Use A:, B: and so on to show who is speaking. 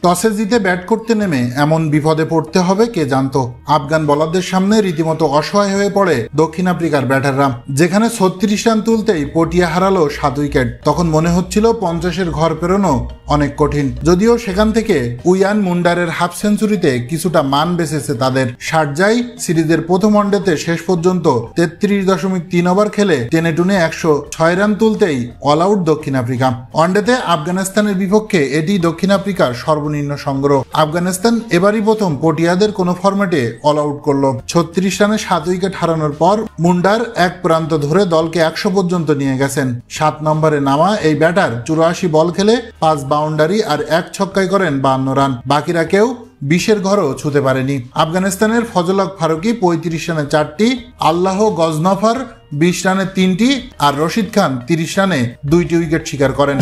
A: টসে জিতে ব্যাট করতে নেমে এমন বিপদে পড়তে হবে কে জানতো। আফগান বোলারদের সামনে রীতিমতো অসহায় হয়ে পড়ে দক্ষিণ আফ্রিকার ব্যাটাররা। যেখানে 36 রান তুলতেই পটিয়া হারালো 7 উইকেট, তখন মনে হচ্ছিল 50-এর ঘর পেরোনো অনেক কঠিন। যদিও সেখান থেকে উইয়ান মুন্ডারের হাফ সেঞ্চুরিতে কিছুটা মান বেঁচেছে তাদের। শারজায় সিরিজের প্রথম ওয়ানডেতে শেষ পর্যন্ত 33.3 ওভার খেলে টেনে টুনে 106 রান তুলতেই অল আউট দক্ষিণ আফ্রিকা। ওয়ানডেতে আফগানিস্তানের বিপক্ষে এটি দক্ষিণ আফ্রিকার সর্বনিম্ন সংগ্রহ। আফগানিস্তান এবারই প্রথম পটিয়াদের কোনো ফরম্যাটে অল আউট করলো। 36 রানে 7 উইকেট হারানোর পর মুন্ডার এক প্রান্ত ধরে দলকে 100 পর্যন্ত নিয়ে গেছেন। 7 নম্বরে নামা এই ব্যাটার 84 বল খেলে 5 বাউন্ডারি আর 1 ছক্কায় করেন 52 রান। বাকিরা কেউ 20-এর ঘরও ছুঁতে পারেনি। আফগানিস্তানের ফজল হক ফারুকি 35 রানে 4টি, আল্লাহ গজনফর 20 রানে 3টি আর রশিদ খান 30 রানে 2টি উইকেট শিকার করেন।